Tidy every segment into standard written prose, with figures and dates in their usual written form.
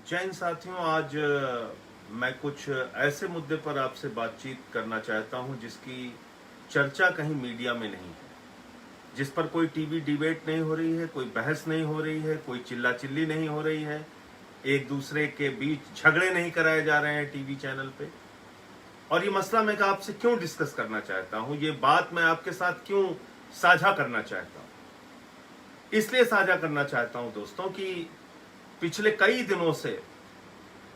जय हिंद साथियों। आज मैं कुछ ऐसे मुद्दे पर आपसे बातचीत करना चाहता हूं जिसकी चर्चा कहीं मीडिया में नहीं है, जिस पर कोई टीवी डिबेट नहीं हो रही है, कोई बहस नहीं हो रही है, कोई चिल्ला चिल्ली नहीं हो रही है, एक दूसरे के बीच झगड़े नहीं कराए जा रहे हैं टीवी चैनल पे। और ये मसला मैं आपसे क्यों डिस्कस करना चाहता हूं, ये बात मैं आपके साथ क्यों साझा करना चाहता हूं, इसलिए साझा करना चाहता हूं दोस्तों कि पिछले कई दिनों से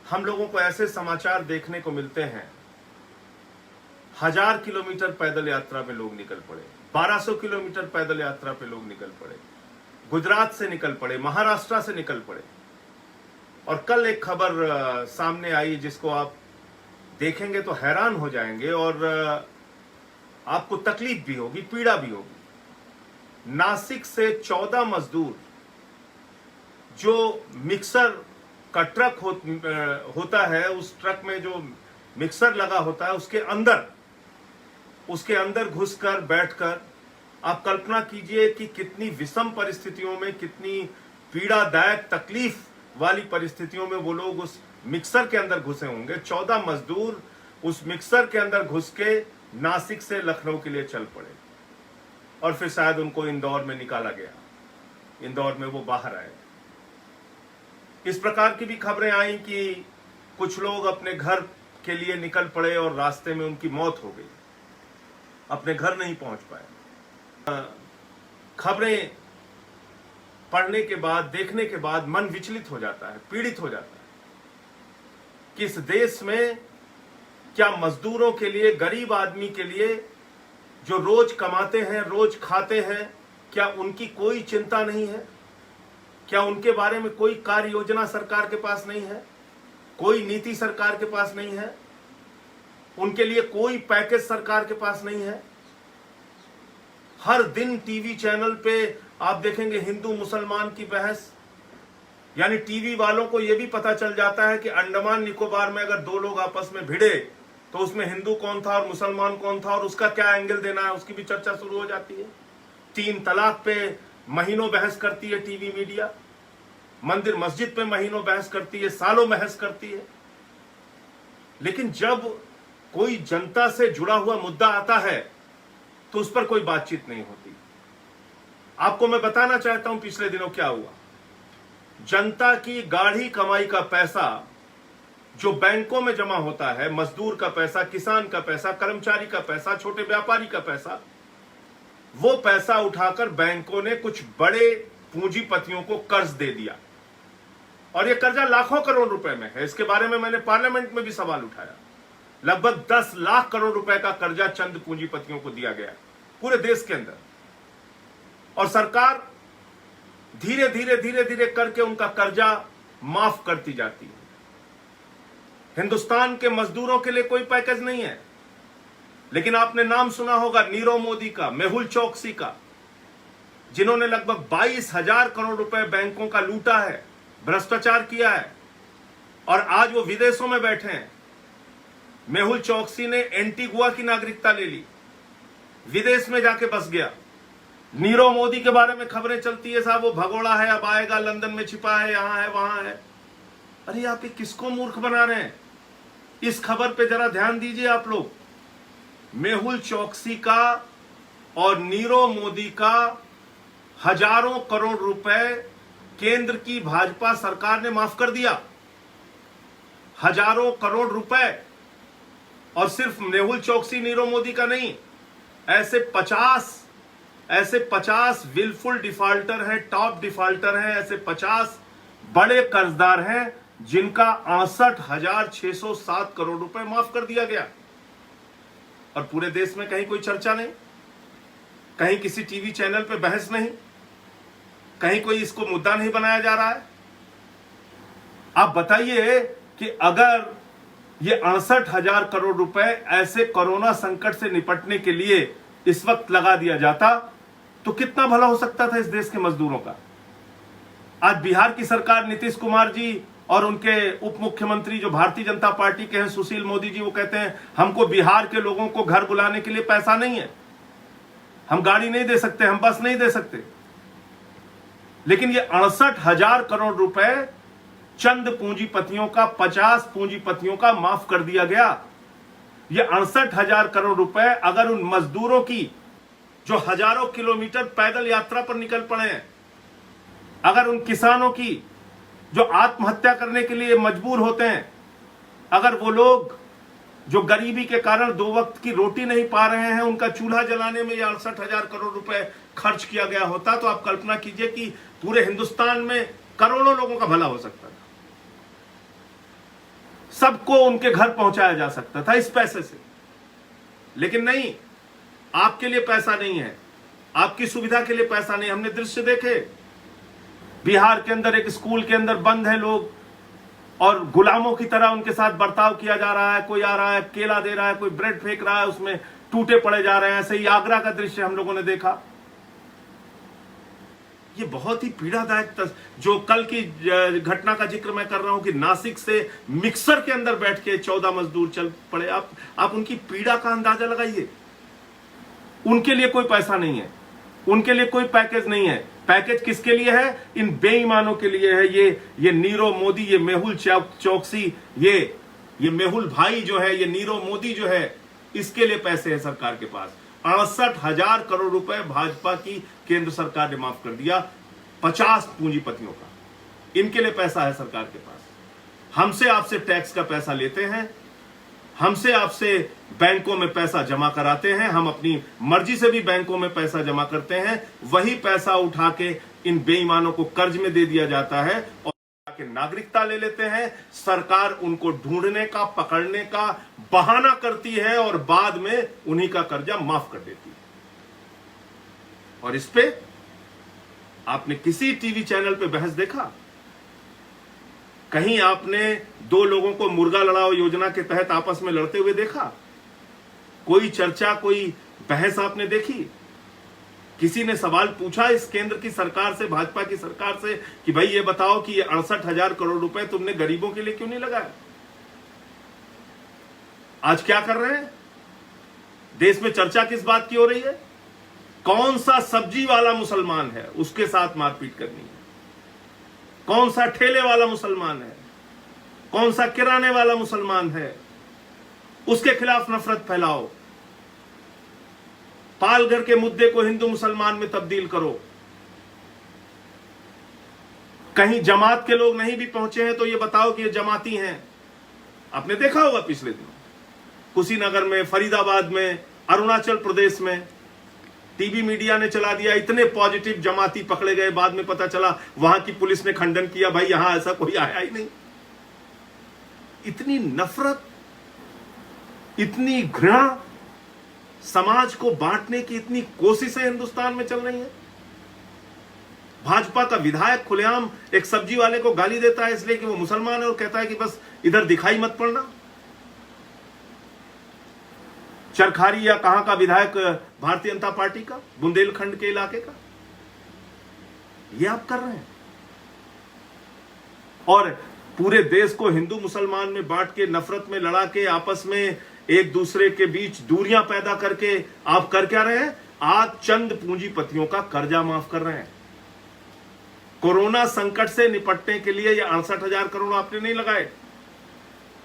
हम लोगों को ऐसे समाचार देखने को मिलते हैं, 1000 किलोमीटर पैदल यात्रा में लोग निकल पड़े, 1200 किलोमीटर पैदल यात्रा पे लोग निकल पड़े, गुजरात से निकल पड़े, महाराष्ट्र से निकल पड़े। और कल एक खबर सामने आई जिसको आप देखेंगे तो हैरान हो जाएंगे और आपको तकलीफ भी होगी, पीड़ा भी होगी। नासिक से 14 मजदूर जो मिक्सर का ट्रक होता है, उस ट्रक में जो मिक्सर लगा होता है उसके अंदर घुसकर बैठकर आप कल्पना कीजिए कि कितनी विषम परिस्थितियों में, कितनी पीड़ादायक तकलीफ वाली परिस्थितियों में वो लोग उस मिक्सर के अंदर घुसे होंगे। 14 मजदूर उस मिक्सर के अंदर घुस के नासिक से लखनऊ के लिए चल पड़े और फिर शायद उनको इंदौर में निकाला गया, इंदौर में वो बाहर आए। इस प्रकार की भी खबरें आई कि कुछ लोग अपने घर के लिए निकल पड़े और रास्ते में उनकी मौत हो गई, अपने घर नहीं पहुंच पाए। खबरें पढ़ने के बाद, देखने के बाद मन विचलित हो जाता है, पीड़ित हो जाता है कि इस देश में क्या मजदूरों के लिए, गरीब आदमी के लिए जो रोज कमाते हैं, रोज खाते हैं, क्या उनकी कोई चिंता नहीं है? क्या उनके बारे में कोई कार्य योजना सरकार के पास नहीं है? कोई नीति सरकार के पास नहीं है? उनके लिए कोई पैकेज सरकार के पास नहीं है? हर दिन टीवी चैनल पे आप देखेंगे हिंदू मुसलमान की बहस, यानी टीवी वालों को यह भी पता चल जाता है कि अंडमान निकोबार में अगर दो लोग आपस में भिड़े तो उसमें हिंदू कौन था और मुसलमान कौन था और उसका क्या एंगल देना है, उसकी भी चर्चा शुरू हो जाती है। 3 तलाक पे महीनों बहस करती है टीवी मीडिया, मंदिर मस्जिद पे महीनों बहस करती है, सालों बहस करती है। लेकिन जब कोई जनता से जुड़ा हुआ मुद्दा आता है तो उस पर कोई बातचीत नहीं होती। आपको मैं बताना चाहता हूं पिछले दिनों क्या हुआ। जनता की गाढ़ी कमाई का पैसा जो बैंकों में जमा होता है, मजदूर का पैसा, किसान का पैसा, कर्मचारी का पैसा, छोटे व्यापारी का पैसा, वो पैसा उठाकर बैंकों ने कुछ बड़े पूंजीपतियों को कर्ज दे दिया और ये कर्जा लाखों करोड़ रुपए में है। इसके बारे में मैंने पार्लियामेंट में भी सवाल उठाया। लगभग 10 लाख करोड़ रुपए का कर्जा चंद पूंजीपतियों को दिया गया पूरे देश के अंदर, और सरकार धीरे धीरे करके उनका कर्जा माफ करती जाती है। हिंदुस्तान के मजदूरों के लिए कोई पैकेज नहीं है। लेकिन आपने नाम सुना होगा नीरव मोदी का, मेहुल चौकसी का, जिन्होंने लगभग 22,000 करोड़ रुपए बैंकों का लूटा है, भ्रष्टाचार किया है, और आज वो विदेशों में बैठे हैं। मेहुल चौकसी ने एंटीगुआ की नागरिकता ले ली, विदेश में जाके बस गया। नीरव मोदी के बारे में खबरें चलती है, साहब वो भगोड़ा है, अब आएगा, लंदन में छिपा है, यहां है, वहां है। अरे आप ये किसको मूर्ख बना रहे हैं? इस खबर पे जरा ध्यान दीजिए आप लोग। मेहुल चौकसी का और नीरव मोदी का हजारों करोड़ रुपए केंद्र की भाजपा सरकार ने माफ कर दिया, हजारों करोड़ रुपए। और सिर्फ मेहुल चौकसी, नीरव मोदी का नहीं, ऐसे 50 विलफुल डिफॉल्टर हैं, टॉप डिफॉल्टर हैं, ऐसे 50 बड़े कर्जदार हैं जिनका 68,607 करोड़ रुपए माफ कर दिया गया। और पूरे देश में कहीं कोई चर्चा नहीं, कहीं किसी टीवी चैनल पे बहस नहीं, कहीं कोई इसको मुद्दा नहीं बनाया जा रहा है। आप बताइए कि अगर ये 68,000 करोड़ रुपए ऐसे कोरोना संकट से निपटने के लिए इस वक्त लगा दिया जाता तो कितना भला हो सकता था इस देश के मजदूरों का। आज बिहार की सरकार, नीतीश कुमार जी और उनके उप मुख्यमंत्री जो भारतीय जनता पार्टी के हैं, सुशील मोदी जी, वो कहते हैं हमको बिहार के लोगों को घर बुलाने के लिए पैसा नहीं है, हम गाड़ी नहीं दे सकते, हम बस नहीं दे सकते। लेकिन ये 68,000 करोड़ रुपए चंद पूंजीपतियों का, 50 पूंजीपतियों का माफ कर दिया गया। ये 68,000 करोड़ रुपए अगर उन मजदूरों की जो हजारों किलोमीटर पैदल यात्रा पर निकल पड़े हैं, अगर उन किसानों की जो आत्महत्या करने के लिए मजबूर होते हैं, अगर वो लोग जो गरीबी के कारण 2 वक्त की रोटी नहीं पा रहे हैं, उनका चूल्हा जलाने में 68,000 करोड़ रुपए खर्च किया गया होता, तो आप कल्पना कीजिए कि पूरे हिंदुस्तान में करोड़ों लोगों का भला हो सकता था, सबको उनके घर पहुंचाया जा सकता था इस पैसे से। लेकिन नहीं, आपके लिए पैसा नहीं है, आपकी सुविधा के लिए पैसा नहीं। हमने दृश्य देखे, बिहार के अंदर एक स्कूल के अंदर बंद है लोग और गुलामों की तरह उनके साथ बर्ताव किया जा रहा है। कोई आ रहा है, केला दे रहा है, कोई ब्रेड फेंक रहा है, उसमें टूटे पड़े जा रहे हैं। ऐसे ही आगरा का दृश्य हम लोगों ने देखा। ये बहुत ही पीड़ादायक जो कल की घटना का जिक्र मैं कर रहा हूं कि नासिक से मिक्सर के अंदर बैठ के 14 मजदूर चल पड़े। आप उनकी पीड़ा का अंदाजा लगाइए। उनके लिए कोई पैसा नहीं है, उनके लिए कोई पैकेज नहीं है। पैकेज किसके लिए है? इन बेईमानों के लिए है। ये नीरव मोदी, ये मेहुल चौकसी, ये मेहुल भाई जो है, ये नीरव मोदी जो है, इसके लिए पैसे है सरकार के पास। 68,000 करोड़ रुपए भाजपा की केंद्र सरकार ने माफ कर दिया 50 पूंजीपतियों का। इनके लिए पैसा है सरकार के पास। हमसे आपसे टैक्स का पैसा लेते हैं, हमसे आपसे बैंकों में पैसा जमा कराते हैं, हम अपनी मर्जी से भी बैंकों में पैसा जमा करते हैं। वही पैसा उठा के इन बेईमानों को कर्ज में दे दिया जाता है और के नागरिकता ले लेते हैं। सरकार उनको ढूंढने का, पकड़ने का बहाना करती है और बाद में उन्हीं का कर्जा माफ कर देती है। और इस पे आपने किसी टीवी चैनल पे बहस देखा? कहीं आपने 2 लोगों को मुर्गा लड़ाओ योजना के तहत आपस में लड़ते हुए देखा? कोई चर्चा, कोई बहस आपने देखी? किसी ने सवाल पूछा इस केंद्र की सरकार से, भाजपा की सरकार से, कि भाई ये बताओ कि ये 68,000 करोड़ रुपए तुमने गरीबों के लिए क्यों नहीं लगाया? आज क्या कर रहे हैं? देश में चर्चा किस बात की हो रही है? कौन सा सब्जी वाला मुसलमान है उसके साथ मारपीट करनी है, कौन सा ठेले वाला मुसलमान है, कौन सा किराने वाला मुसलमान है, उसके खिलाफ नफरत फैलाओ। पालघर के मुद्दे को हिंदू मुसलमान में तब्दील करो। कहीं जमात के लोग नहीं भी पहुंचे हैं तो ये बताओ कि ये जमाती हैं। आपने देखा होगा पिछले दिनों कुशीनगर में, फरीदाबाद में, अरुणाचल प्रदेश में टीवी मीडिया ने चला दिया। इतने पॉजिटिव जमाती पकड़े गए, बाद में पता चला वहां की पुलिस ने खंडन किया, भाई यहां ऐसा कोई आया ही नहीं। इतनी नफरत, इतनी घृणा, समाज को बांटने की इतनी कोशिशें हिंदुस्तान में चल रही हैं। भाजपा का विधायक खुलेआम एक सब्जी वाले को गाली देता है इसलिए कि वो मुसलमान है और कहता है कि बस इधर दिखाई मत पड़ना। चरखारी या कहां का विधायक भारतीय जनता पार्टी का, बुंदेलखंड के इलाके का, ये आप कर रहे हैं। और पूरे देश को हिंदू मुसलमान में बांट के, नफरत में लड़ा के, आपस में एक दूसरे के बीच दूरियां पैदा करके आप कर क्या रहे हैं? आप चंद पूंजीपतियों का कर्जा माफ कर रहे हैं। कोरोना संकट से निपटने के लिए ये 68,000 करोड़ आपने नहीं लगाए।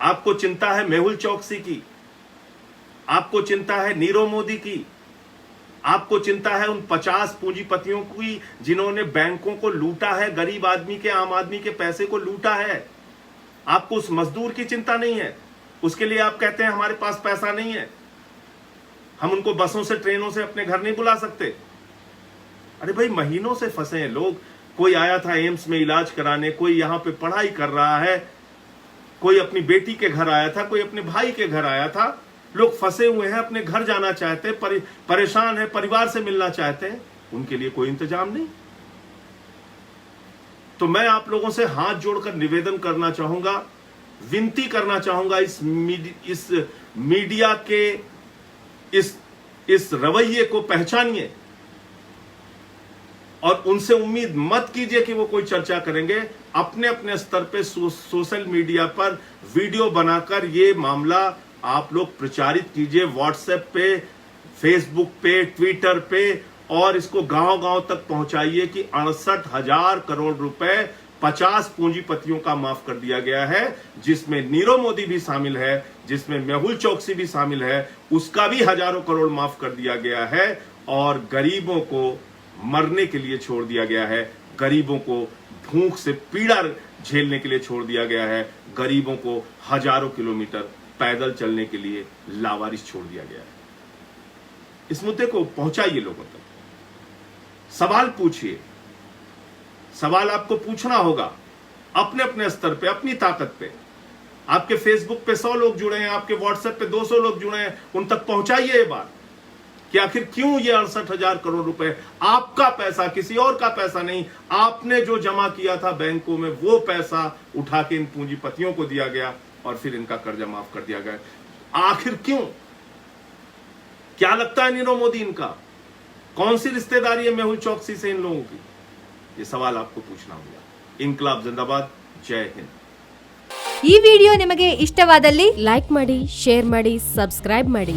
आपको चिंता है मेहुल चौकसी की, आपको चिंता है नीरव मोदी की, आपको चिंता है उन 50 पूंजीपतियों की जिन्होंने बैंकों को लूटा है, गरीब आदमी के, आम आदमी के पैसे को लूटा है। आपको उस मजदूर की चिंता नहीं है। उसके लिए आप कहते हैं हमारे पास पैसा नहीं है, हम उनको बसों से, ट्रेनों से अपने घर नहीं बुला सकते। अरे भाई, महीनों से फंसे हैं लोग। कोई आया था एम्स में इलाज कराने, कोई यहां पे पढ़ाई कर रहा है, कोई अपनी बेटी के घर आया था, कोई अपने भाई के घर आया था। लोग फंसे हुए हैं, अपने घर जाना चाहते हैं, परेशान है, परिवार से मिलना चाहते हैं, उनके लिए कोई इंतजाम नहीं। तो मैं आप लोगों से हाथ जोड़कर निवेदन करना चाहूंगा, विनती करना चाहूंगा, इस मीडिया के इस रवैये को पहचानिए और उनसे उम्मीद मत कीजिए कि वो कोई चर्चा करेंगे। अपने अपने स्तर पे सोशल मीडिया पर वीडियो बनाकर ये मामला आप लोग प्रचारित कीजिए, व्हाट्सएप पे, फेसबुक पे, ट्विटर पे, और इसको गांव गांव तक पहुंचाइए कि 68,000 करोड़ रुपए 50 पूंजीपतियों का माफ कर दिया गया है, जिसमें नीरव मोदी भी शामिल है, जिसमें मेहुल चोकसी भी शामिल है, उसका भी हजारों करोड़ माफ कर दिया गया है और गरीबों को मरने के लिए छोड़ दिया गया है, गरीबों को भूख से पीड़ा झेलने के लिए छोड़ दिया गया है, गरीबों को हजारों किलोमीटर पैदल चलने के लिए लावारिस छोड़ दिया गया है। इस मुद्दे को पहुंचाइए लोगों तक, सवाल पूछिए, सवाल आपको पूछना होगा अपने अपने स्तर पे, अपनी ताकत पे। आपके फेसबुक पे 100 लोग जुड़े हैं, आपके व्हाट्सएप पे 200 लोग जुड़े हैं, उन तक पहुंचाइए ये बात कि आखिर क्यों ये 68,000 करोड़ रुपए आपका पैसा, किसी और का पैसा नहीं, आपने जो जमा किया था बैंकों में वो पैसा उठा के इन पूंजीपतियों को दिया गया और फिर इनका कर्जा माफ कर दिया गया। आखिर क्यों? क्या लगता है नीरव मोदी इनका? कौन सी रिश्तेदारी है मेहुल चोकसी से इन लोगों की? ये सवाल आपको पूछना होगा। इनकलाब जिंदाबाद, जय हिंद। ಈ ವಿಡಿಯೋ ನಿಮಗೆ ಇಷ್ಟವಾದಲ್ಲಿ ಲೈಕ್ ಮಾಡಿ, ಶೇರ್ ಮಾಡಿ, ಸಬ್ಸ್ಕ್ರೈಬ್ ಮಾಡಿ.